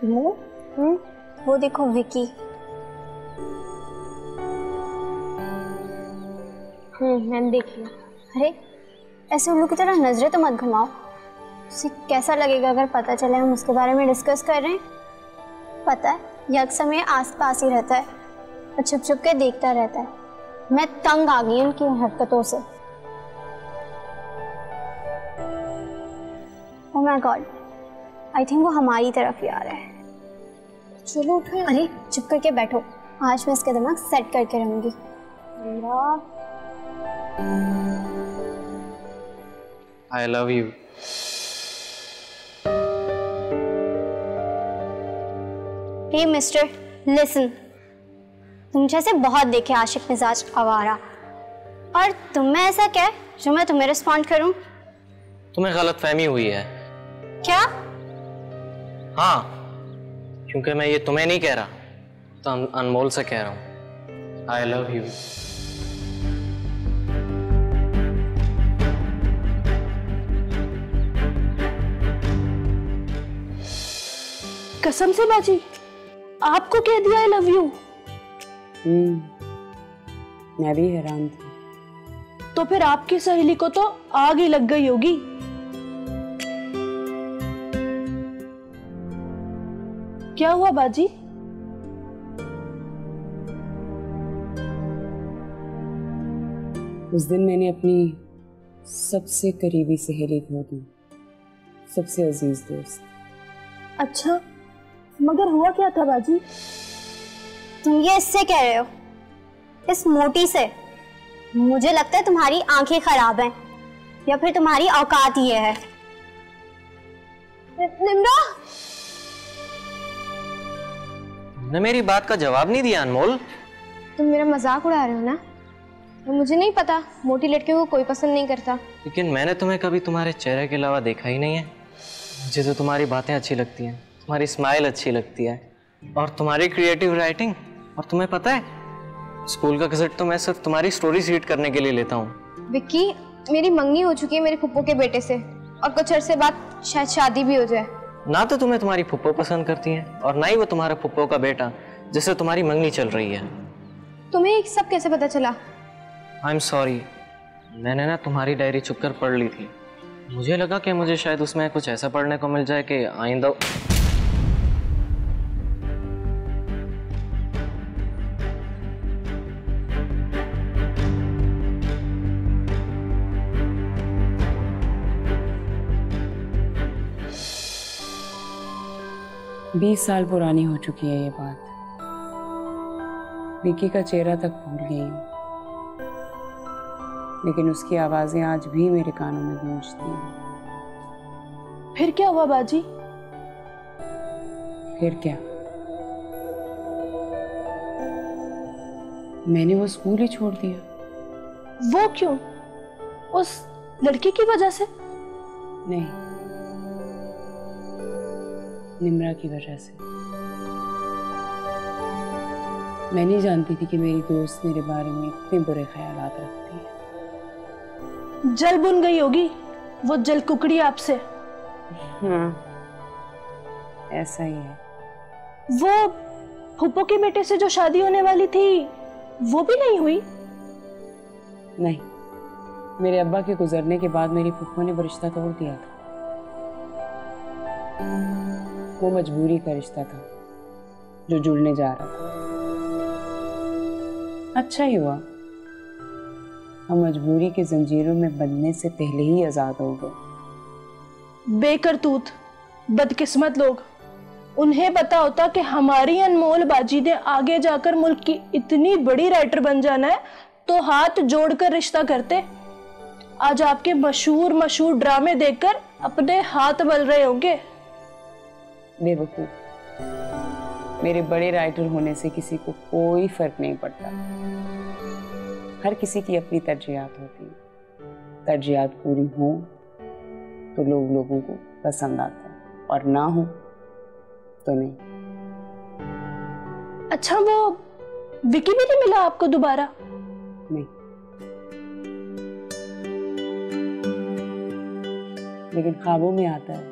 वो देखो विकी। मैंने देख लिया। अरे ऐसे उल्लू की तरह नजरें तो मत घुमाओ। उसे कैसा लगेगा अगर पता चले हम उसके बारे में डिस्कस कर रहे हैं। पता है ये अक्सर मेरे आस पास ही रहता है और छुप छुप के देखता रहता है। मैं तंग आ गई उनकी हरकतों से। Oh my God, I think वो हमारी तरफ ही आ रहा है। चलो फिर। अरे चुप करके बैठो, आज मैं इसका दिमाग सेट करके रहूंगी। I love you. Hey mister, listen. तुम जैसे बहुत देखे आशिक मिजाज आवारा, और तुम में ऐसा क्या है जो मैं तुम्हें रिस्पॉन्ड करूं? तुम्हें गलतफहमी हुई है। क्या? हाँ, क्योंकि मैं ये तुम्हें नहीं कह रहा, तो अनमोल से कह रहा हूँ। I love you. कसम से बाजी, आपको कह दिया आई लव यू? मैं भी हैरान थी। तो फिर आपकी सहेली को तो आग ही लग गई होगी। क्या हुआ बाजी? उस दिन मैंने अपनी सबसे करीबी सहेली खो दी, सबसे अजीज दोस्त। अच्छा, मगर हुआ क्या था बाजी? तुम ये इससे कह रहे हो, इस मोटी से? मुझे लगता है तुम्हारी आंखें खराब हैं या फिर तुम्हारी औकात ये है। निम्रा, तुमने मेरी बात का जवाब नहीं दिया अनमोल। तुम मेरा मजाक उड़ा रहे हो ना? तो मुझे नहीं पता, मोटी लड़कियों को कोई पसंद नहीं करता। लेकिन मैंने तुम्हें कभी तुम्हारे चेहरे के अलावा देखा ही नहीं है। मुझे तो तुम्हारी बातें अच्छी लगती हैं, तुम्हारी स्माइल अच्छी लगती है, और तुम्हारी क्रिएटिव राइटिंग। और तुम्हें पता है, स्कूल का गज़ट तो मैं सिर्फ तुम्हारी स्टोरी रीड करने के लिए लेता हूँ। विक्की, मेरी मंगनी हो चुकी है मेरे फुप्पो के बेटे से, और कुछ अरसे बाद शायद शादी भी हो जाए। ना तो तुम्हें तुम्हारी फुप्पो पसंद करती है, और ना ही वो तुम्हारा फुप्पो का बेटा जिससे तुम्हारी मंगनी चल रही है। तुम्हें ये सब कैसे पता चला? आई एम सॉरी, मैंने ना तुम्हारी डायरी छुपकर पढ़ ली थी। मुझे लगा कि मुझे शायद उसमें कुछ ऐसा पढ़ने को मिल जाए कि आइंदा। बीस साल पुरानी हो चुकी है ये बात। विकी का चेहरा तक भूल गई हूँ, लेकिन उसकी आवाजें आज भी मेरे कानों में गूंजती हैं। फिर क्या हुआ बाजी? फिर क्या, मैंने वो स्कूल ही छोड़ दिया। वो क्यों? उस लड़की की वजह से? नहीं, निम्रा की वजह से। मैं नहीं जानती थी कि मेरी दोस्त मेरे बारे में इतने बुरे ख्यालात रखती है। जल बुन गई होगी वो जल कुकड़ी आपसे। हाँ, ऐसा ही है। वो फूफो के बेटे से जो शादी होने वाली थी वो भी नहीं हुई? नहीं, मेरे अब्बा के गुजरने के बाद मेरी फूफो ने वो रिश्ता तोड़ दिया था। वो मजबूरी का रिश्ता था जो जुड़ने जा रहा था। अच्छा ही हुआ, हम मजबूरी की जंजीरों में बंधने से पहले ही आजाद हो गए। बेकरतूत, बदकिस्मत लोग। उन्हें पता होता कि हमारी अनमोल बाजी ने आगे जाकर मुल्क की इतनी बड़ी राइटर बन जाना है तो हाथ जोड़कर रिश्ता करते। आज आपके मशहूर मशहूर ड्रामे देखकर अपने हाथ बल रहे होंगे। बेवकूफ, मेरे बड़े राइटर होने से किसी को कोई फर्क नहीं पड़ता। हर किसी की अपनी तरजीहात होती है। तरजीहात पूरी हो तो लोगों को पसंद आता है, और ना हो तो नहीं। अच्छा, वो विकी भी नहीं मिला आपको दोबारा? नहीं, लेकिन ख्वाबों में आता है।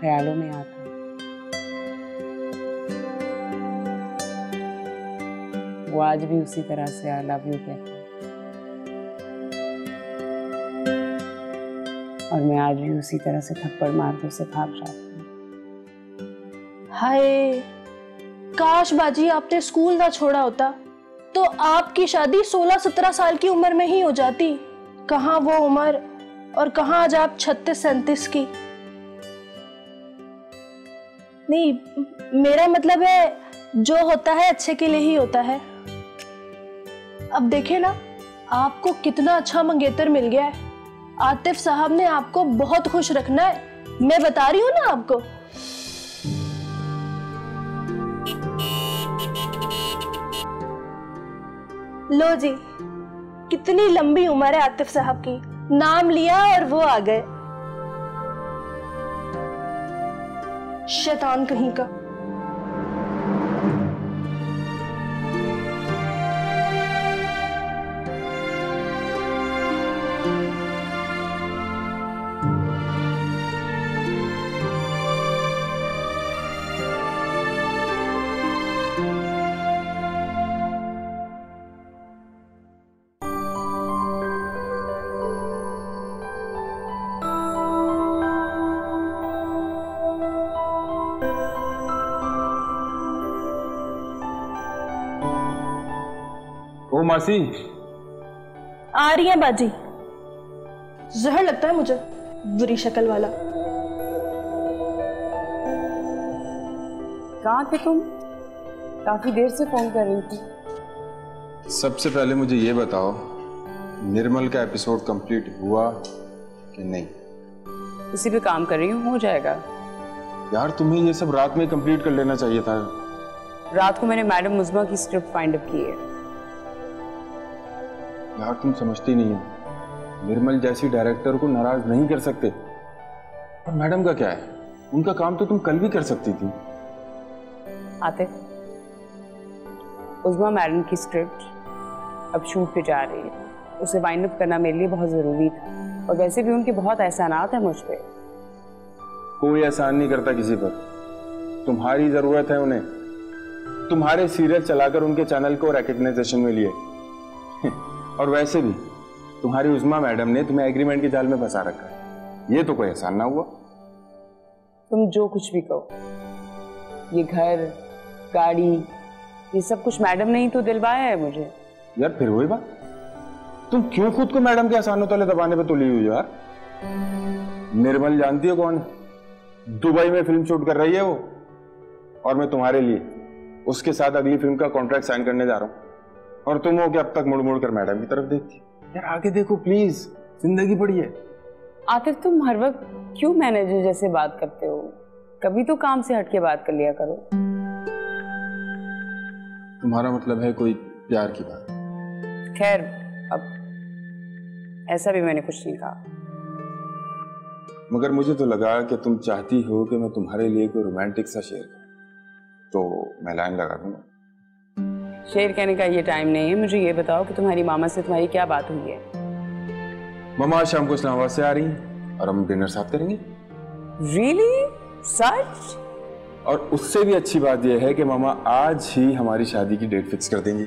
ख्यालों में आता है। वो आज भी उसी तरह से आई लव यू कहता है और मैं आज भी उसी तरह से थप्पड़ मार के उसे भाग जाती हूँ। हाय, काश बाजी आपने स्कूल ना छोड़ा होता तो आपकी शादी 16-17 साल की उम्र में ही हो जाती। कहाँ वो उम्र और कहाँ आज आप 36-37 की। नहीं, मेरा मतलब है जो होता है अच्छे के लिए ही होता है। अब देखे ना, आपको कितना अच्छा मंगेतर मिल गया है। आतिफ साहब ने आपको बहुत खुश रखना है, मैं बता रही हूँ ना आपको। लो जी, कितनी लंबी उम्र है आतिफ साहब की। नाम लिया और वो आ गए। शैतान कहीं का। ओ मासी, आ रही है बाजी। जहर लगता है मुझे, बुरी शक्ल वाला। कहाँ थे तुम? काफी देर से फोन कर रही थी। सबसे पहले मुझे ये बताओ, निर्मल का एपिसोड कंप्लीट हुआ कि नहीं? उसी पे काम कर रही हूँ, हो जाएगा। यार तुम्हें ये सब रात में कंप्लीट कर लेना चाहिए था। रात को मैंने मैडम मुज़मा की स्क्रिप्ट फाइंड अप की है। यार तुम समझती नहीं हो, निर्मल जैसी डायरेक्टर को नाराज नहीं कर सकते। और मैडम का क्या है, उनका काम तो तुम कल भी कर सकती थी। आतिफ, मुज़मा मैडम की स्क्रिप्ट अब शूट पे जा रही है, उसे वाइंड अप करना मेरे लिए बहुत जरूरी था। और वैसे भी उनके बहुत एहसानात हैं मुझ पे। कोई एहसान नहीं करता किसी पर, तुम्हारी जरूरत है उन्हें। तुम्हारे सीरियल चलाकर उनके चैनल को रिकग्नाइजेशन में लिए। और वैसे भी तुम्हारी उज़मा मैडम ने तुम्हें एग्रीमेंट के जाल में फंसा रखा है, ये तो कोई एहसान ना हुआ। तुम जो कुछ भी कहो, ये घर, गाड़ी, ये सब कुछ मैडम ने ही तो दिलवाया है मुझे। यार फिर वही बात, तुम क्यों खुद को मैडम के एहसानों तले दबाने पे तुली हुई यार? निर्मल जानती हो कौन है? दुबई में फिल्म शूट कर रही है वो, और मैं तुम्हारे लिए उसके साथ अगली फिल्म का कॉन्ट्रैक्ट साइन करने जा रहा हूँ। और तुम हो कि अब तक मुड़ मुड़ कर मैडम की तरफ देखती। यार आगे देखो प्लीज, जिंदगी बड़ी है। आतिफ, तुम हर वक्त क्यों मैनेजर जैसे बात करते हो? कभी तो काम से हट के बात कर लिया करो। तुम्हारा मतलब है कोई प्यार की बात? खैर, अब ऐसा भी मैंने कुछ नहीं कहा। मगर मुझे तो लगा कि तुम चाहती हो कि मैं तुम्हारे लिए कोई रोमांटिक सा शेर करूं, तो मैं लाइन लगा दूंगा। शेर कहने का ये टाइम नहीं है। मुझे ये बताओ कि तुम्हारी मामा से तुम्हारी क्या बात हुई है? मामा आज शाम को इस्लामाबाद से आ रही हैं और हम डिनर साथ करेंगे। Really? सच? और उससे भी अच्छी बात यह है कि मामा आज ही हमारी शादी की डेट फिक्स कर देंगी।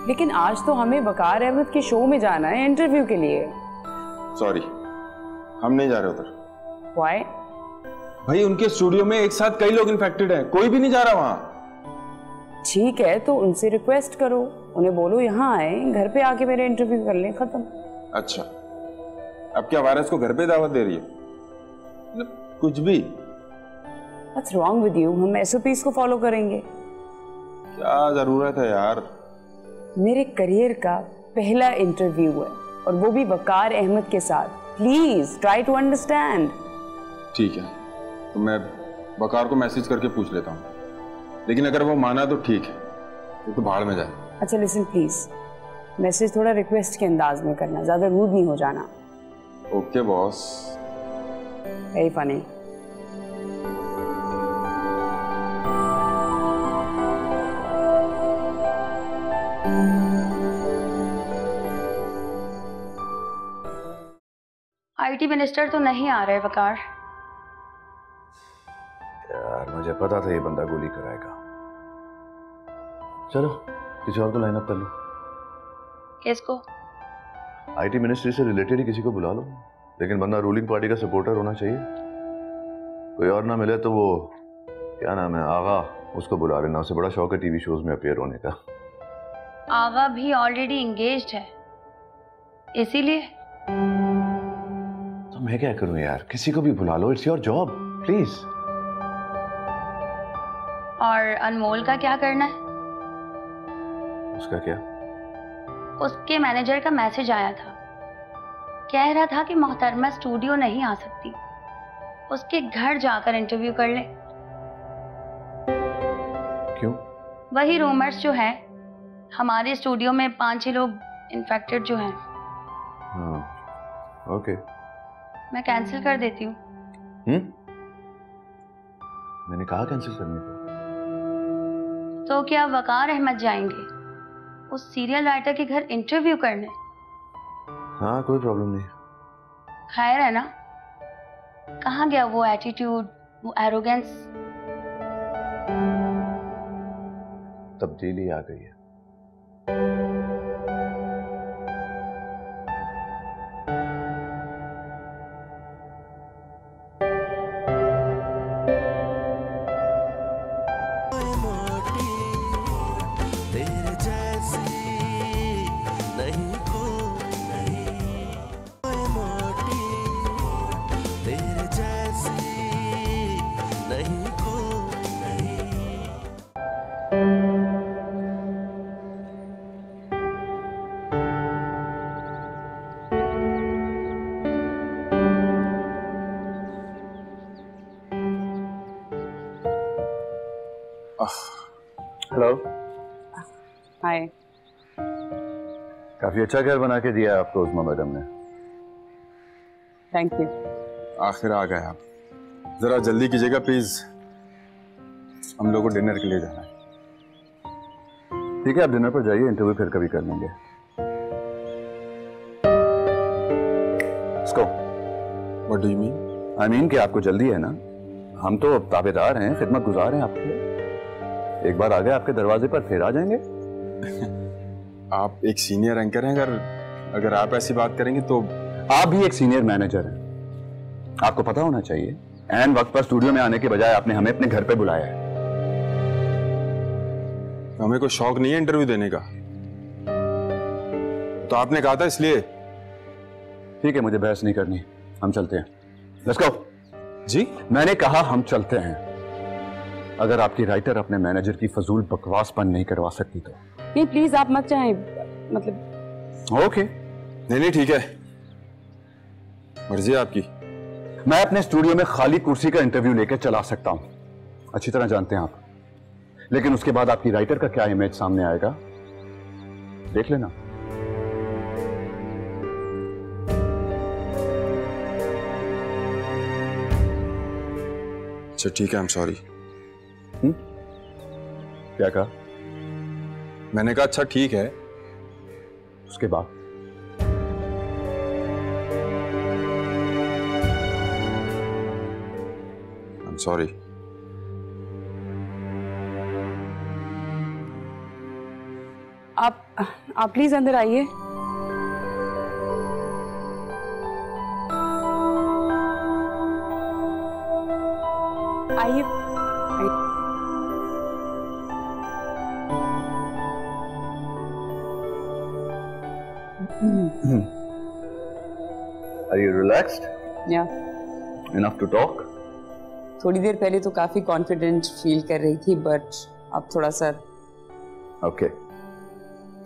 लेकिन आज तो हमें वकार अहमद के शो में जाना है इंटरव्यू के लिए। सॉरी, हम नहीं जा रहे उधर। Why? भाई उनके स्टूडियो में एक साथ कई लोग इन्फेक्टेड हैं, कोई भी नहीं जा रहा वहां। ठीक है, तो उनसे रिक्वेस्ट करो, उन्हें बोलो यहाँ आए, घर पे आके मेरे इंटरव्यू कर लें, खत्म। अच्छा, अब क्या वायरस को घर पे दावत दे रही है? मतलब कुछ भी। What's wrong with you? हम SOPs को फॉलो करेंगे। क्या जरूरत है यार? मेरे करियर का पहला इंटरव्यू है और वो भी वकार अहमद के साथ। Please try to understand. ठीक है, तो मैं वकार को मैसेज करके पूछ लेता हूँ, लेकिन अगर वो माना तो ठीक है, वो तो भाड़ में जाए। अच्छा लिसन प्लीज, मैसेज थोड़ा रिक्वेस्ट के अंदाज में करना, ज्यादा रूड नहीं हो जाना। Okay boss. Very funny. IT minister तो नहीं आ रहे वकार। यार मुझे पता था ये बंदा गोली कराएगा। चलो किसी और को लाइन अप कर लो। किसको? आईटी मिनिस्ट्री से रिलेटेड ही किसी को बुला लो, लेकिन बंदा रूलिंग पार्टी का सपोर्टर होना चाहिए। कोई और ना मिले तो वो क्या नाम है, आगा, उसको बुला लेना। उसे बड़ा शौक है टीवी शोज में अपीयर होने का। आगा भी ऑलरेडी एंगेज्ड है, इसीलिए। तो मैं क्या करूं यार, किसी को भी बुला लो, इट्स योर जॉब, प्लीज। और अनमोल का क्या करना है? उसका क्या? उसके मैनेजर का मैसेज आया था, कह रहा था कि मोहतरमा स्टूडियो नहीं आ सकती, उसके घर जाकर इंटरव्यू कर ले। क्यों? वही रूमर्स जो है, हमारे स्टूडियो में 5-6 लोग इन्फेक्टेड जो हैं। हाँ, ओके। मैं कैंसिल कर देती हूँ। मैंने कहा कैंसिल करने को। तो क्या वकार अहमद जाएंगे उस सीरियल राइटर के घर इंटरव्यू करने? हाँ, कोई प्रॉब्लम नहीं। खैर है ना? कहाँ गया वो एटीट्यूड, वो एरोगेंस? तब्दीली आ गई है। हेलो। हाय। काफी अच्छा घर बना के दिया है आपको उस्मा मैडम ने। Thank you. आखिर आ गए आप, जरा जल्दी कीजिएगा प्लीज, हम लोग को डिनर के लिए जाना है। ठीक है, आप डिनर पर जाइए, इंटरव्यू फिर कभी कर लेंगे। Let's go. What do you mean? I mean कि आपको जल्दी है ना, हम तो ताबेदार हैं, खिदमत गुजार हैं आपके। एक बार आ गए आपके दरवाजे पर फिर आ जाएंगे। आप एक सीनियर एंकर हैं, अगर आप ऐसी बात करेंगे तो। आप भी एक सीनियर मैनेजर हैं, आपको पता होना चाहिए एन वक्त पर स्टूडियो में आने के बजाय आपने हमें अपने घर पे बुलाया है। हमें कोई शौक नहीं है इंटरव्यू देने का, तो आपने कहा था इसलिए। ठीक है, मुझे बहस नहीं करनी, हम चलते हैं। Let's go. जी, मैंने कहा हम चलते हैं। अगर आपकी राइटर अपने मैनेजर की फजूल बकवासपन नहीं करवा सकती तो। नहीं प्लीज आप मत जाएं, मतलब। ओके। नहीं ठीक है, मर्जी है आपकी। मैं अपने स्टूडियो में खाली कुर्सी का इंटरव्यू लेकर चला सकता हूं, अच्छी तरह जानते हैं आप, लेकिन उसके बाद आपकी राइटर का क्या इमेज सामने आएगा देख लेना। अच्छा ठीक है, आई एम सॉरी। क्या कहा? मैंने कहा अच्छा ठीक है। उसके बाद आई एम सॉरी। आप प्लीज अंदर आइए। आइए। Are you relaxed? Yeah. Enough to talk? थोड़ी देर पहले तो काफी कॉन्फिडेंट फील कर रही थी, बट अब थोड़ा सा। Okay.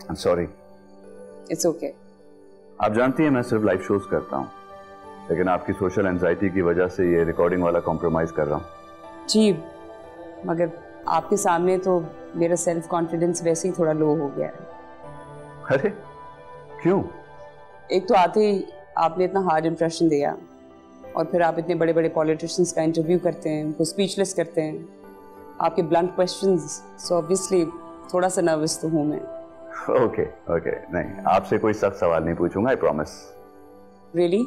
I'm sorry. It's okay. आप जानती हैं मैं सिर्फ लाइव शोज करता हूँ, लेकिन आपकी सोशल एंजाइटी की वजह से ये रिकॉर्डिंग वाला कॉम्प्रोमाइज कर रहा हूँ। जी, मगर आपके सामने तो मेरा सेल्फ कॉन्फिडेंस वैसे ही थोड़ा लो हो गया है। अरे क्यों? एक तो आते ही आपने इतना हार्ड इंप्रेशन दिया, और फिर आप इतने बड़े बड़े पॉलिटिशियंस का इंटरव्यू करते हैं, उनको स्पीचलेस करते हैं, आपके ब्लंट क्वेश्चंस, सो ऑब्वियसली थोड़ा सा नर्वस तो हूँ मैं। ओके ओके, नहीं आपसे कोई सख्त सवाल नहीं पूछूंगा, आई प्रॉमिस। रियली?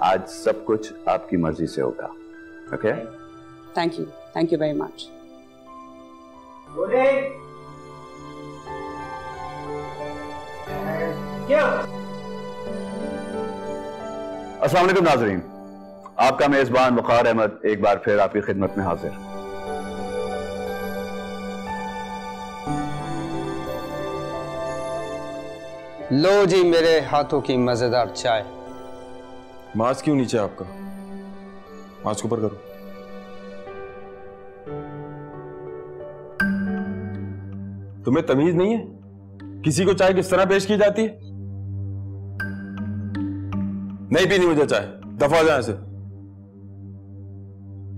आज सब कुछ आपकी मर्जी से होगा। Okay. Thank you very much. अस्सलाम वालेकुम नाज़रीन, आपका मेजबान वक़ार अहमद एक बार फिर आपकी खिदमत में हाजिर। लो जी मेरे हाथों की मजेदार चाय। मास्क क्यों नीचे आपका? मास्क ऊपर करो। तुम्हें तमीज नहीं है किसी को चाय किस तरह पेश की जाती है? नहीं पीनी मुझे चाय, दफा हो जाए ऐसे।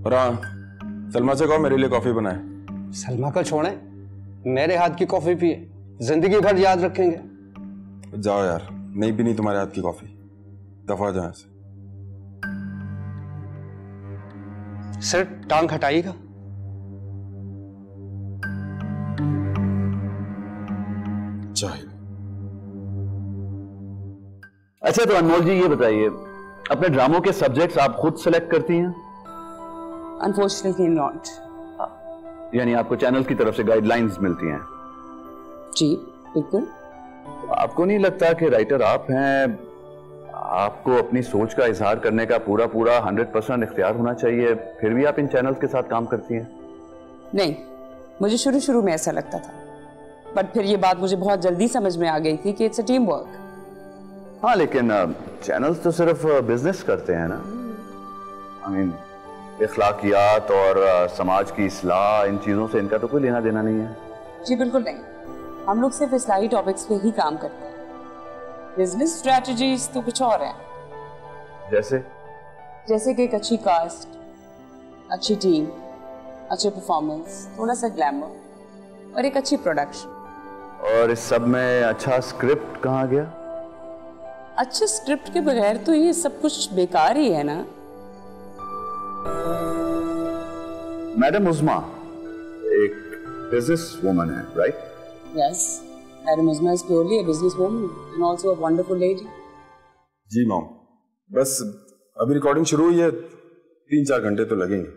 और हाँ, सलमा से कहो मेरे लिए कॉफी बनाए। सलमा को छोड़ें, मेरे हाथ की कॉफी पिए, जिंदगी भर याद रखेंगे। जाओ यार, नहीं पीनी तुम्हारे हाथ की कॉफी, दफा हो जाए ऐसे। सर टांग हटाइएगा। चाय। अच्छा तो अनमोल जी ये बताइए, अपने ड्रामों के सब्जेक्ट्स आप खुद सेलेक्ट करती हैं? Unfortunately not. यानी आपको चैनल्स की तरफ से गाइडलाइंस मिलती हैं? जी बिल्कुल। तो आपको नहीं लगता कि राइटर आप हैं, आपको अपनी सोच का इजहार करने का पूरा 100% इख्तियार होना चाहिए, फिर भी आप इन चैनल्स के साथ काम करती हैं? नहीं, मुझे शुरू में ऐसा लगता था, बट फिर ये बात मुझे बहुत जल्दी समझ में आ गई थी कि इट्स अ टीम वर्क। हाँ लेकिन चैनल्स तो सिर्फ बिजनेस करते हैं ना। आई मीन इखलाकियात और समाज की इस्लाह, इन चीजों से इनका तो कोई लेना देना नहीं है। जी बिल्कुल नहीं, हम लोग सिर्फ इस्लाही टॉपिक्स पे ही काम करते हैं। बिजनेस स्ट्रेटजीज तो कुछ और है। जैसे कि एक अच्छी कास्ट, अच्छी टीम, अच्छे परफॉर्मेंस, थोड़ा सा ग्लैमर और एक अच्छी प्रोडक्शन। और इस सब में अच्छा स्क्रिप्ट कहाँ गया? अच्छे स्क्रिप्ट के बगैर तो ये सब कुछ बेकार ही है ना। मैडम उज़मा एक बिजनेस वुमन है, right? Yes, madam Uzma is purely a business woman and also a wonderful lady. जी मॉम, बस अभी रिकॉर्डिंग शुरू हुई है, 3-4 घंटे तो लगेंगे।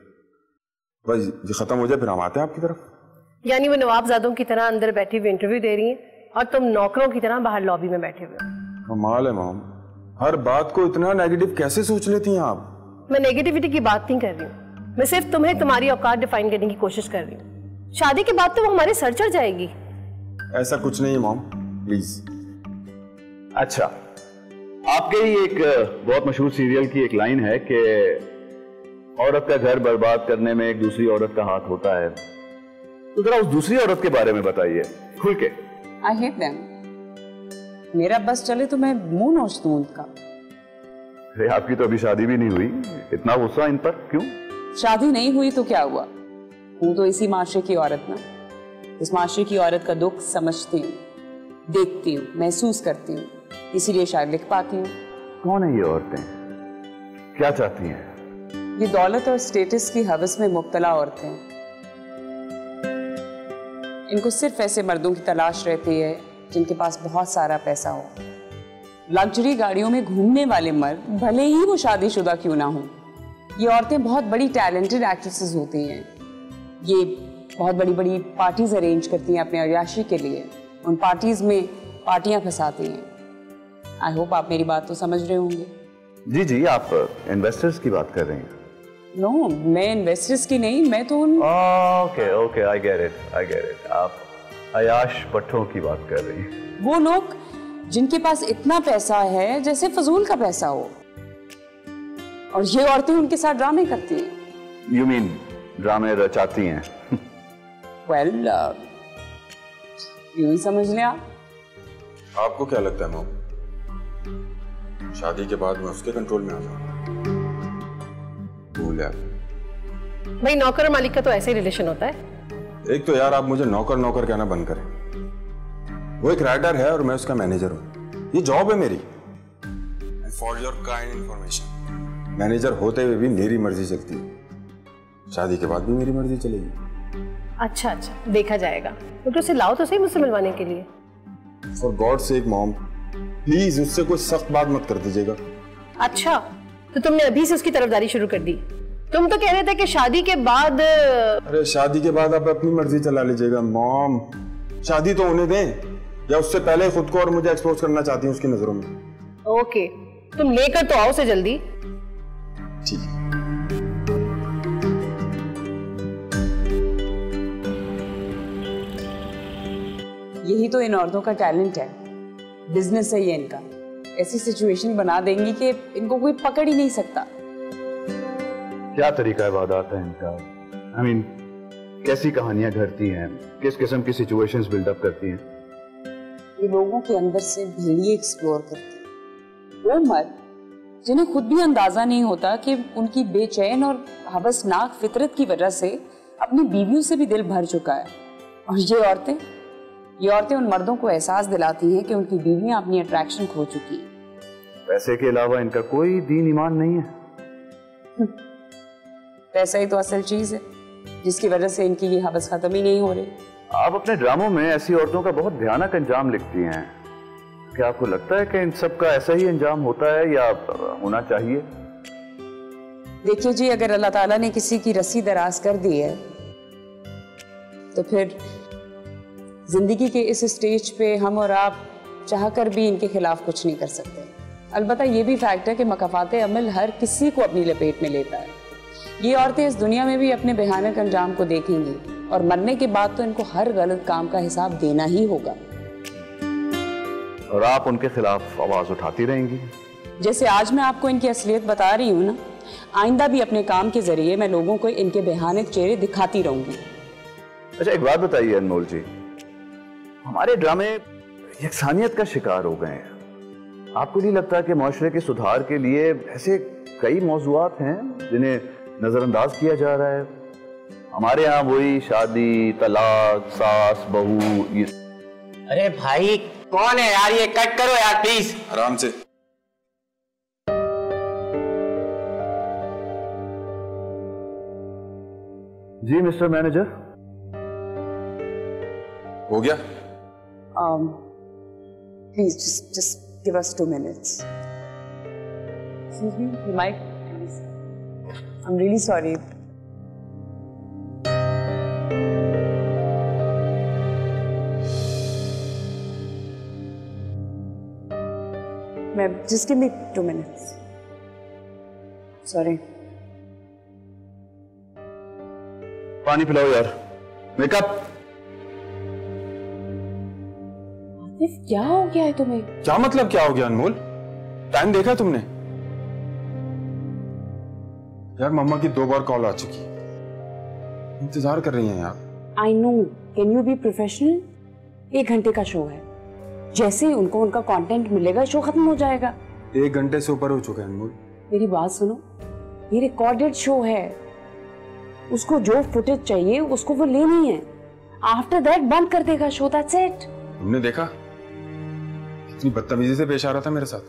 बस ये खत्म हो जाए फिर हम आते हैं आपकी तरफ। यानी वो नवाबजादों की तरह अंदर बैठी हुई इंटरव्यू दे रही हैं और तुम नौकरों की तरह बाहर लॉबी में बैठे हुए हो। कमाल है मॉम, हर बात को इतना नेगेटिव कैसे सोच लेती हैं आप? मैं नेगेटिविटी की बात नहीं कर रही हूँ, मैं सिर्फ तुम्हें तुम्हारी औकात डिफाइन करने की कोशिश कर रही हूँ। शादी के बाद तो वो हमारे सर चढ़ जाएगी। ऐसा कुछ नहीं है मॉम, प्लीज। अच्छा, आपके ही एक बहुत मशहूर सीरियल की एक लाइन है कि औरत का घर बर्बाद करने में एक दूसरी औरत का हाथ होता है, तो जरा उस दूसरी औरत के बारे में बताइए खुल के। I hate them. मेरा बस चले तो मैं मुंह नोच दूं उनका। अरे आपकी तो अभी शादी भी नहीं हुई, इतना गुस्सा इन पर क्यों? शादी नहीं हुई तो क्या हुआ, हूं तो इसी माशरे की औरत ना। इस माशरे की औरत का दुख समझती हूँ, देखती हूँ, महसूस करती हूँ, इसीलिए शायद लिख पाती हूँ। कौन है ये औरतें, क्या चाहती हैं? ये दौलत और स्टेटस की हवस में मुब्तला औरतें। इनको सिर्फ ऐसे मर्दों की तलाश रहती है जिनके पास बहुत सारा पैसा हो। लग्जरी गाड़ियों में घूमने वाले मर्द भले ही वो शादीशुदा क्यों ना हो। ये औरतें बहुत बड़ी टैलेंटेड एक्ट्रेसेस होती हैं। ये बहुत बड़ी बड़ी पार्टीज अरेंज करती हैं अपने अयाशी के लिए, उन पार्टीज में पार्टियां फंसाती हैं। आई होप आप मेरी बात तो समझ रहे होंगे। जी जी, आप इन्वेस्टर्स की बात कर रही हैं? नो, मैं इन्वेस्टर्स की नहीं, मैं तो उन okay okay, I get it. आप अयाश पट्टों की बात कर रही हैं। वो लोग जिनके पास इतना पैसा है जैसे फजूल का पैसा हो, और ये औरतें उनके साथ ड्रामे करती हैं। यू मीन ड्रामे रचाती हैं? वेल, यूं ही समझ लें आप। आपको क्या लगता है मॉम, शादी के बाद मैं उसके कंट्रोल में आ जाऊंगा? भूल आप भाई, नौकर और मालिक का तो ऐसे ही रिलेशन होता है। एक तो यार आप मुझे नौकर कहना बंद करें। वो एक राइटर है और मैं उसका मैनेजर हूँ, ये जॉब है मेरी। For your kind information, manager होते हुए भी मेरी मर्जी चलती है, शादी के बाद भी मेरी मर्जी चलेगी। अच्छा, देखा जाएगा। तो उसे लाओ तो सही मुझसे मिलवाने के लिए। For God sake mom, please उससे कोई सख्त बात मत कर दीजिएगा। अच्छा, तो तुमने अभी से उसकी तरफदारी शुरू कर दी? तुम तो कह रहे थे कि शादी के बाद। अरे शादी के बाद आप अपनी मर्जी चला लीजिएगा मॉम, शादी तो होने दें, या उससे पहले खुद को और मुझे एक्सपोज करना चाहती हूँ उसकी नजरों में। ओके, तुम लेकर तो आओ से जल्दी। ठीक है। यही तो इन औरतों का टैलेंट है, बिजनेस है ये इनका। ऐसी सिचुएशन बना देंगी कि इनको कोई पकड़ ही नहीं सकता। क्या तरीका इबादत है इनका? I mean, कैसी कहानियां घड़ती हैं, किस किस्म की सिचुएशंस बिल्डअप करती हैं। ये लोगों के अंदर से भेड़िए एक्सप्लोर करती है। वो मर्द जिन्हें खुद भी अंदाजा नहीं होता कि उनकी बेचैन और हवसनाक फितरत की वजह से अपनी बीवियों से भी दिल भर चुका है। और ये औरतें उन मर्दों को एहसास दिलाती हैं कि उनकी बीवियां अपनी अट्रैक्शन खो चुकी हैं। पैसे के अलावा इनका कोई दीन ईमान नहीं है। पैसा ही तो असल चीज है जिसकी वजह से इनकी ये हवस खत्म ही नहीं हो रही। आप अपने ड्रामों में ऐसी औरतों का बहुत भयानक अंजाम लिखती हैं। क्या आपको लगता है कि इन सब का ऐसा ही अंजाम होता है या होना चाहिए? देखिए जी, अगर अल्लाह ताला ने किसी की रस्सी दराज कर दी है तो फिर जिंदगी के इस स्टेज पे हम और आप चाहकर भी इनके खिलाफ कुछ नहीं कर सकते। अलबत्ता ये भी फैक्ट है कि मकाफाते अमल हर किसी को अपनी लपेट में लेता है। ये औरतें इस दुनिया में भी अपने भयानक अंजाम को देखेंगी और मरने के बाद तो इनको हर गलत काम का हिसाब देना ही होगा। और आप उनके खिलाफ आवाज उठाती रहेंगी। जैसे आज मैं आपको इनकी असलियत बता रही हूँ ना, आइंदा भी अपने काम के जरिए मैं लोगों को इनके भयानक चेहरे दिखाती रहूंगी। अच्छा, एक बात बताइए अनमोल जी, हमारे ड्रामे यकसानियत का शिकार हो गए हैं। आपको नहीं लगता कि माशरे के सुधार के लिए ऐसे कई मौजूआत हैं जिन्हें नजरअंदाज किया जा रहा है? हमारे यहाँ वही शादी, तलाक, सास, बहू, ये। अरे भाई कौन है यार, ये कट करो यार प्लीज। आराम से। जी मिस्टर मैनेजर। हो गया? Please just give us 2 minutes. Excuse me, you might please. I'm really sorry. Just give me 2 minutes. Sorry. पानी पिलाओ यार। मेकअप। क्या हो गया है तुम्हें? क्या मतलब क्या हो गया अनमोल? टाइम देखा तुमने? यार मम्मा की 2 बार कॉल आ चुकी है, इंतजार कर रही हैं यार। I know. Can you be professional? 1 घंटे का शो है, जैसे ही उनको उनका कंटेंट मिलेगा शो खत्म हो जाएगा। 1 घंटे से ऊपर हो चुका है अनमोल। मेरी बात सुनो, ये रिकॉर्डेड शो है, उसको जो फुटेज चाहिए उसको वो लेनी है। आफ्टर दैट बंद कर देगा शो, दैट्स इट। तुमने देखा कितनी बदतमीजी से पेश आ रहा था मेरे साथ?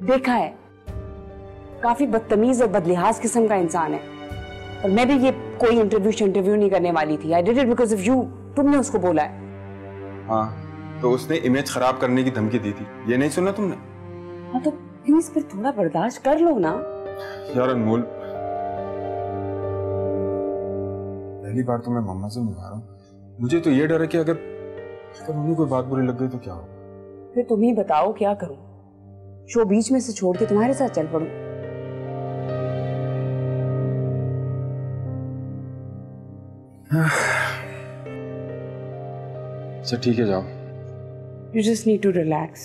देखा है, काफी बदतमीज और बदलिहाज किस्म का इंसान है। और मैं भी ये कोई इंटरव्यू नहीं करने वाली थी। I did it because of you. तुमने उसको बोला है। हाँ, तो उसने इमेज खराब करने की धमकी दी थी, ये नहीं सुना तुमने? हाँ तो प्लीज फिर थोड़ा बर्दाश्त कर लो ना। यार अनमोल, पहली बार तो मैं मम्मा से मिला रहा हूँ, मुझे तो ये डर है कि अगर उन्हें कोई बात बुरी लग गई तो क्या हो? फिर तुम ही बताओ क्या करूं? शो बीच में से छोड़ के तुम्हारे साथ चल पड़ूं? अच्छा ठीक है, जाओ। You just need to relax.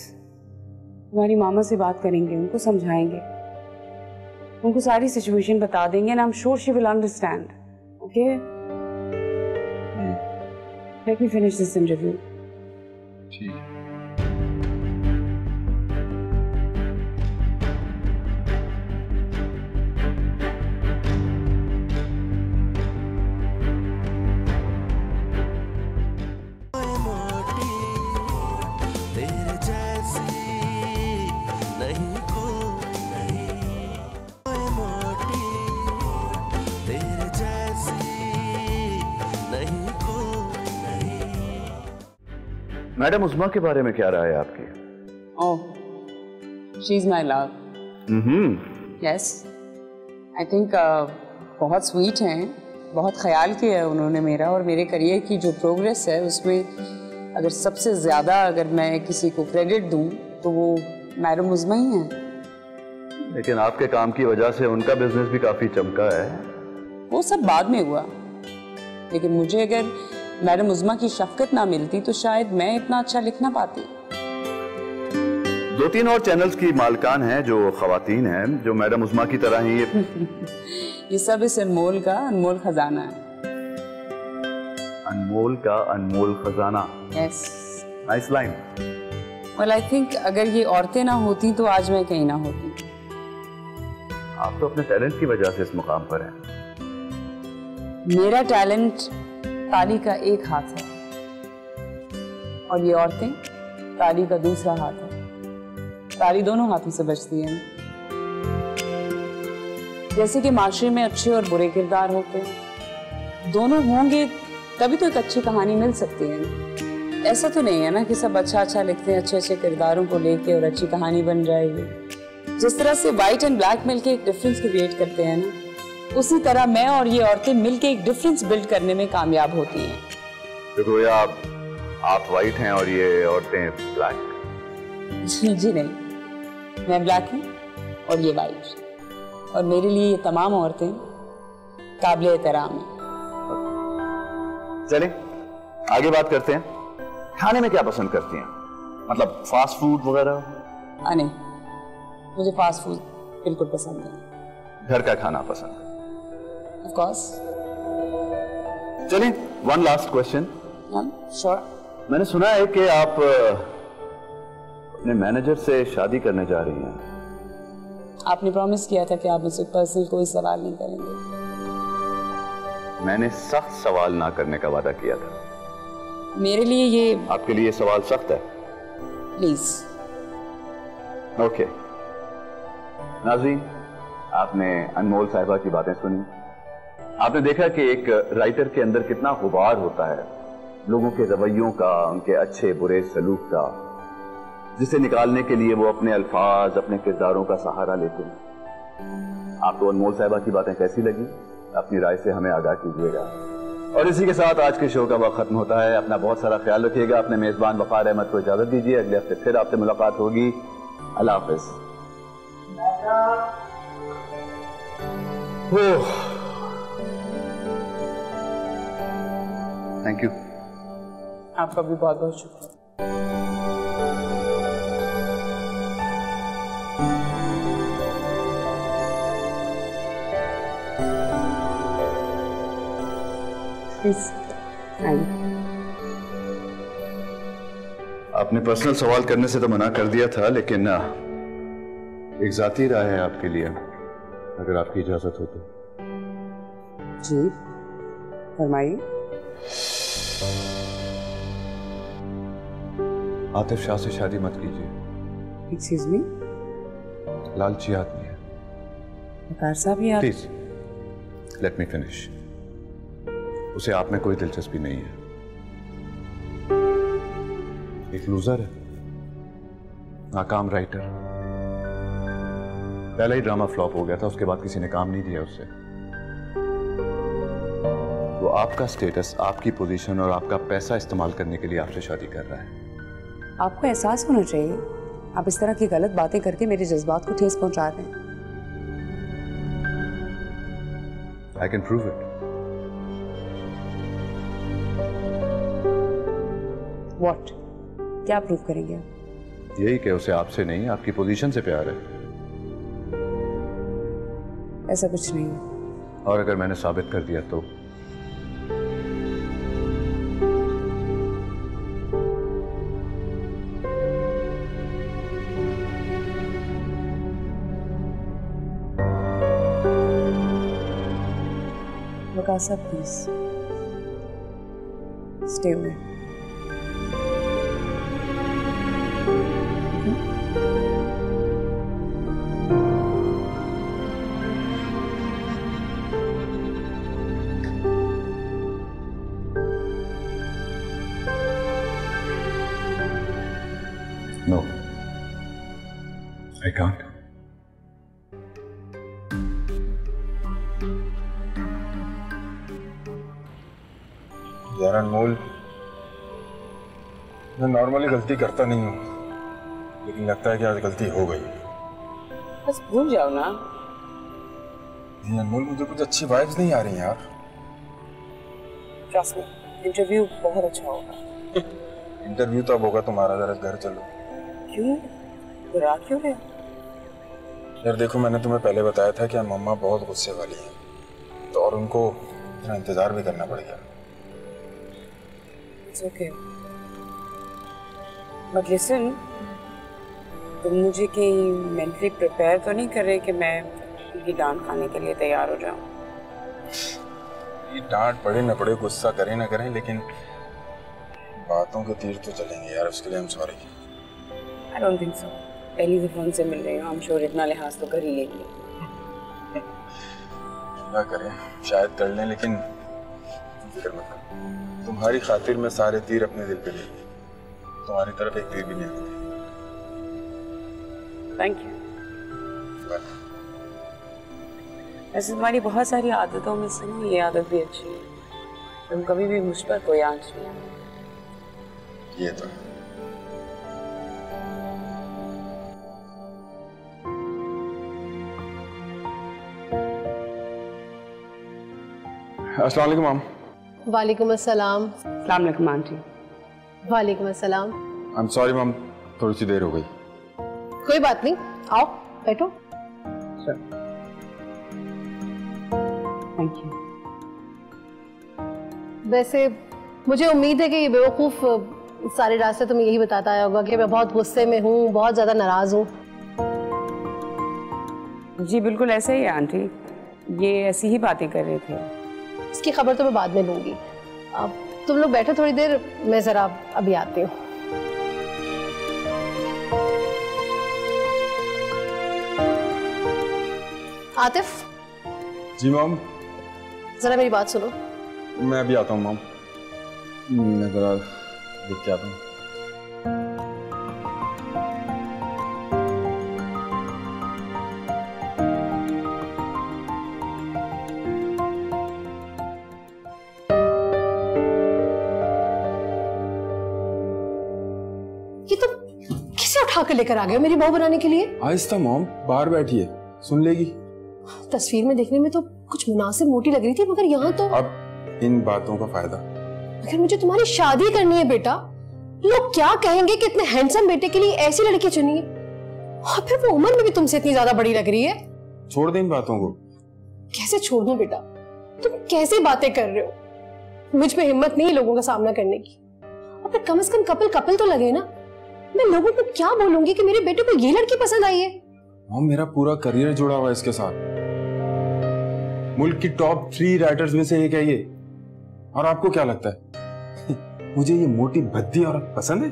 तुम्हारी मामा से बात करेंगे, उनको समझाएंगे, उनको सारी सिचुएशन बता देंगे and I'm sure she will understand. Okay? Let me finish this interview. ठीक है। मैडम उस्मा के बारे में क्या राय है आपकी? Oh, she's my love. Hmm. Yes. I think बहुत स्वीट हैं, बहुत ख्याल किया है उन्होंने मेरा और मेरे करियर की जो प्रोग्रेस है उसमें अगर सबसे ज़्यादा अगर मैं किसी को क्रेडिट दूं तो वो मैडम उज़्मा ही हैं। लेकिन आपके काम की वजह से उनका बिजनेस भी काफ़ी चमका है। वो सब बाद में हुआ, लेकिन मुझे अगर मैडम उज़्मा की शफकत ना मिलती तो शायद मैं इतना अच्छा लिख ना पाती। 2-3 और चैनल्स की मालकान हैं जो खवातीन हैं, जो मैडम उज़्मा की तरह ही ये सब इस अनमोल का अनमोल खजाना है। अनमोल का अनमोल खजाना। Yes, nice line. Well I think अगर ये औरतें ना होती तो आज मैं कहीं ना होती। आप तो अपने टैलेंट की वजह से इस मुकाम पर हैं। मेरा टैलेंट ताली का एक हाथ है और ये औरतें ताली का दूसरा हाथ है। ताली दोनों हाथों से बजती है। जैसे कि माशरे में अच्छे और बुरे किरदार होते हैं, दोनों होंगे तभी तो एक अच्छी कहानी मिल सकती है। ऐसा तो नहीं है ना कि सब अच्छा अच्छा लिखते हैं अच्छे अच्छे किरदारों को लेके और अच्छी कहानी बन जाएगी। जिस तरह से वाइट एंड ब्लैक मिलके एक डिफरेंस क्रिएट करते हैं ना, उसी तरह मैं और ये औरतें मिलके एक डिफरेंस बिल्ड करने में कामयाब होती हैं। तो गोया आप वाइट हैं और ये औरतें ब्लैक? जी नहीं, मैं ब्लैक हूँ और ये वाइट, और मेरे लिए ये तमाम औरतें काबिल एहतराम हैं। चलें आगे बात करते हैं। खाने में क्या पसंद करती हैं? मतलब फास्ट फूड वगैरह? नहीं, मुझे फास्ट फूड बिल्कुल पसंद नहीं। घर का खाना पसंद है? Of course. चलें वन लास्ट क्वेश्चन। श्योर। मैंने सुना है कि आप अपने मैनेजर से शादी करने जा रही हैं। आपने प्रॉमिस किया था कि आप मुझसे पर्सनल कोई सवाल नहीं करेंगे। मैंने सख्त सवाल ना करने का वादा किया था। मेरे लिए ये आपके लिए सवाल सख्त है? प्लीज। ओके नाज़रीन, आपने अनमोल साहिबा की बातें सुनी। आपने देखा कि एक राइटर के अंदर कितना गुबार होता है लोगों के रवैयों का, उनके अच्छे बुरे सलूक का, जिसे निकालने के लिए वो अपने अल्फाज, अपने किरदारों का सहारा लेते हैं। आपको अनमोल साहिबा की बातें कैसी लगी? अपनी राय से हमें आगाह कीजिएगा। और इसी के साथ आज के शो का वक्त खत्म होता है। अपना बहुत सारा ख्याल रखिएगा। अपने मेजबान वक़ार अहमद को इजाजत दीजिए। अगले हफ्ते फिर आपसे मुलाकात होगी। अल्लाह हाफ़िज़। Thank you. आपका भी बहुत बहुत शुक्रिया। आपने पर्सनल सवाल करने से तो मना कर दिया था, लेकिन एक जाती राय है आपके लिए, अगर आपकी इजाजत हो तो। जी फरमाइए। आतिफ शाह से शादी मत कीजिए। Excuse me? लालची आदमी है। वकार साहब, ये आप प्लीज लेट मी फिनिश। उसे आप में कोई दिलचस्पी नहीं है। एक लूजर है, नाकाम राइटर। पहला ही ड्रामा फ्लॉप हो गया था, उसके बाद किसी ने काम नहीं दिया उससे। वो आपका स्टेटस, आपकी पोजीशन और आपका पैसा इस्तेमाल करने के लिए आपसे शादी कर रहा है। आपको एहसास होना चाहिए, आप इस तरह की गलत बातें करके मेरे जज्बात को ठेस पहुंचा रहे हैं। I can prove it. What? क्या प्रूव करेंगे आप? यही कि उसे आपसे नहीं, आपकी पोजीशन से प्यार है। ऐसा कुछ नहीं है। और अगर मैंने साबित कर दिया तो? वकार साहब please stay away. No, I can't. यार अनमोल, मैं नॉर्मली गलती करता नहीं हूँ, लेकिन लगता है कि आज गलती हो गई। बस भूल जाओ ना। नहीं अनमोल, मुझे कुछ अच्छी वाइब्स नहीं आ रही यार। ट्रस्ट मी, इंटरव्यू बहुत अच्छा होगा। इंटरव्यू तो अब होगा तुम्हारा, जरा घर चलो। क्यों? बुरा क्यों है? यार देखो, मैंने तुम्हें पहले बताया था कि मम्मा बहुत गुस्से वाली हैं, तो और उनको इतना इंतजार भी करना पड़ गया। It's okay. But listen, तुम मुझे कहीं मेंटली प्रिपेयर तो नहीं कर रहे कि मैं उनकी डांट खाने के लिए तैयार हो जाऊं? ये डांट पड़े न पड़े, गुस्सा करें न करें, लेकिन बातों के तीर तो चलेंगे यार, उसके लिए I'm sorry। I don't think so। पहली से फोन से मिल रही हूँ, I'm sure इतना लिहाज तो कर ही लेंगे। क्या करें, शायद कर लें, लेकिन फिक्र मत करो, तुम्हारी खातिर मैं सारे तीर अपने दिल पे लेंगे, तुम्हारी तरफ एक तीर भी नहीं आने देंगे। Thank you. वैसे तुम्हारी बहुत सारी आदतों में से ना ये आदत भी अच्छी है, तुम कभी भी मुझ पर कोई आंच नहीं आती। ये तो है। अस्सलाम वालेकुम माम। वालेकुम अस्सलाम। अस्सलाम वालेकुम आंटी। वालेकुम अस्सलाम। आई एम सॉरी माम, थोड़ी सी देर हो गई। कोई बात नहीं, आओ बैठो। Thank you. वैसे मुझे उम्मीद है कि ये बेवकूफ़ सारे रास्ते तुम्हें यही बताता आया होगा कि मैं बहुत गुस्से में हूँ, बहुत ज़्यादा नाराज़ हूँ। जी बिल्कुल ऐसे ही है आंटी, ये ऐसी ही बातें कर रहे थे। इसकी खबर तो मैं बाद में लूँगी। अब तुम लोग बैठो थोड़ी देर, मैं ज़रा अभी आती हूँ। आतिफ। जी माम। ज़रा मेरी बात सुनो। मैं अभी आता हूँ माम, मैं जरा देख के आता हूँ। ये तुम किसे उठा कर लेकर आ गए हो मेरी बहू बनाने के लिए? आहिस्ता मॉम, बाहर बैठिए, सुन लेगी। तस्वीर में देखने में तो कुछ मुनासिब मोटी लग रही थी, मगर यहाँ तो। अब इन बातों का फायदा? अगर मुझे तुम्हारी शादी करनी है बेटा, लोग क्या कहेंगे कि इतने हैंडसम बेटे के लिए ऐसी लड़की चुनी है, और फिर वो उम्र में भी तुमसे इतनी ज्यादा बड़ी लग रही है। छोड़ दे इन बातों को। कैसे छोड़ दूं बेटा? तुम कैसी बातें कर रहे हो? मुझ में हिम्मत नहीं लोगों का सामना करने की। और फिर कम से कम कपल तो लगे ना। मैं लोगों को क्या बोलूंगी कि मेरे बेटे को ये लड़की पसंद आई है? मॉम, मेरा पूरा करियर जुड़ा हुआ है इसके साथ। मुल्क की टॉप 3 राइटर्स में से एक है ये, और आपको क्या लगता है मुझे ये मोटी भद्दी औरत पसंद है?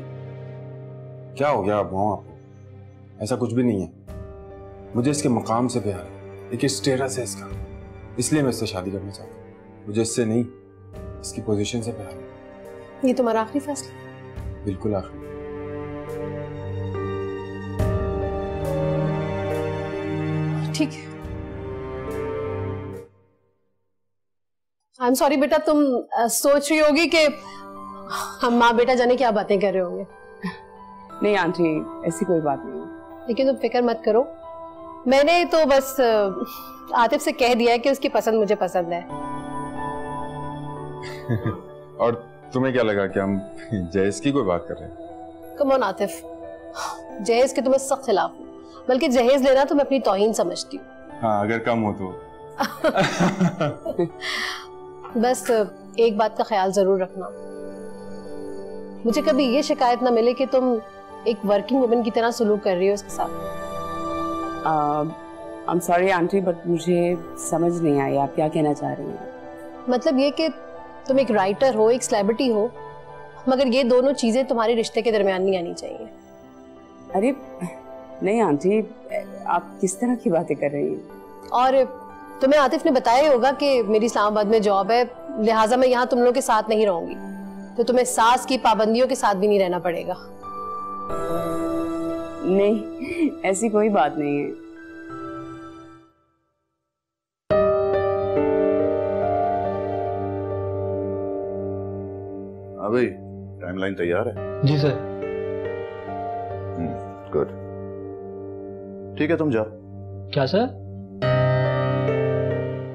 क्या हो गया मॉम आपको? ऐसा कुछ भी नहीं है। मुझे इसके मकाम से प्यार है, एक स्टेटस है इसका, इसलिए मैं इससे शादी करना चाहता हूँ। मुझे इससे नहीं, इसकी पोजीशन से प्यार है। ये तुम्हारा आखिरी फैसला? बिल्कुल आखिरी। ठीक है। आई एम सॉरी बेटा, तुम सोच रही होगी कि हम माँ बेटा जाने क्या बातें कर रहे होंगे। नहीं आंटी, ऐसी कोई बात नहीं। लेकिन तुम फिक्र मत करो, मैंने तो बस आतिफ से कह दिया है कि उसकी पसंद मुझे पसंद है। और तुम्हें क्या लगा कि हम जहेज की कोई बात कर रहे हैं? कम ऑन आतिफ, जहेज के तुम्हें सख्त खिलाफ हूँ, बल्कि जहेज लेना तो मैं अपनी तौहीन समझती हूँ। हाँ, अगर कम हो तो। बस एक बात का ख्याल जरूर रखना, मुझे कभी ये शिकायत ना मिले कि तुम एक वर्किंग वुमन की तरह सलूक कर रही हो उसके साथ। I am sorry aunty, but मुझे समझ नहीं आई आप क्या कहना चाह रही हैं। मतलब ये कि तुम एक राइटर हो, एक सेलिब्रिटी हो, मगर ये दोनों चीजें तुम्हारे रिश्ते के दरमियान नहीं आनी चाहिए। अरे नहीं आंटी, आप किस तरह की बातें कर रही हैं? और तुम्हें आतिफ ने बताया ही होगा कि मेरी इस्लामाबाद में जॉब है, लिहाजा मैं यहाँ तुम लोगों के साथ नहीं रहूंगी, तो तुम्हें सास की पाबंदियों के साथ भी नहीं रहना पड़ेगा। नहीं, ऐसी कोई बात नहीं है। हाँ भाई, टाइमलाइन तैयार है? जी सर। गुड। ठीक है, तुम जाओ। क्या सर?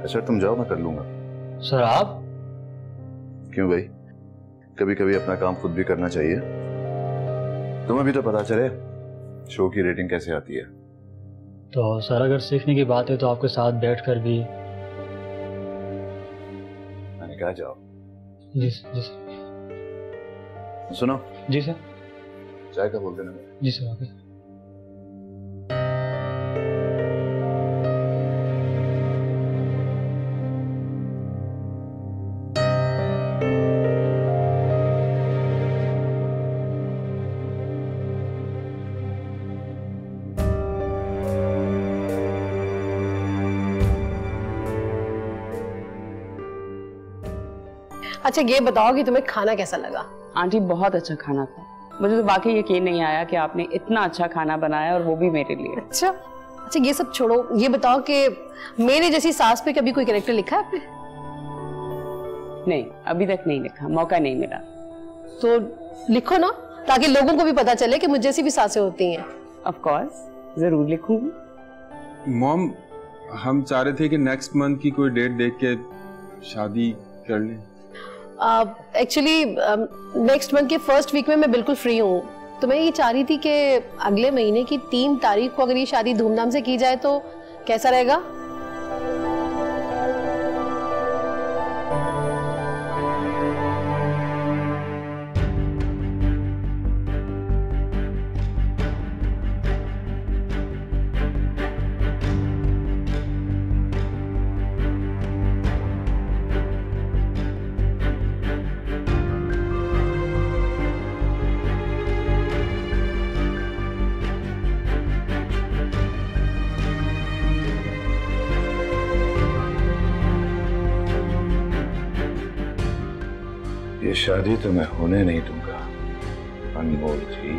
सर तुम जाओ, मैं कर लूंगा। सर आप? क्यों भाई, कभी कभी अपना काम खुद भी करना चाहिए। तुम्हें भी तो पता चले शो की रेटिंग कैसे आती है। तो सर अगर सीखने की बात है तो आपके साथ बैठकर भी। मैंने कहा जाओ। जी जी सर। सुनो। जी सर। चाय का बोल देना। जी सर। ओके। अच्छा ये बताओ कि तुम्हें खाना कैसा लगा? आंटी बहुत अच्छा खाना था। मुझे तो वाकई यकीन नहीं आया कि आपने इतना अच्छा खाना बनाया, और वो भी मेरे लिए। अच्छा अच्छा, ये सब छोड़ो, ये बताओ कि मेरे जैसी सास पे कभी कोई कैरेक्टर लिखा है आपने? नहीं, अभी तक नहीं लिखा, मौका नहीं मिला। तो लिखो ना, ताकि लोगों को भी पता चले कि मुझ जैसी भी सासें होती हैं। ऑफ कोर्स, जरूर लिखूंगी। मॉम, हम चाह रहे थे कि नेक्स्ट मंथ की कोई डेट देख के शादी कर लें। एक्चुअली नेक्स्ट मंथ के फर्स्ट वीक में मैं बिल्कुल फ्री हूँ, तो मैं ये चाह रही थी कि अगले महीने की 3 तारीख को अगर ये शादी धूमधाम से की जाए तो कैसा रहेगा? ये शादी तो मैं होने नहीं दूंगा, अनमोल जी।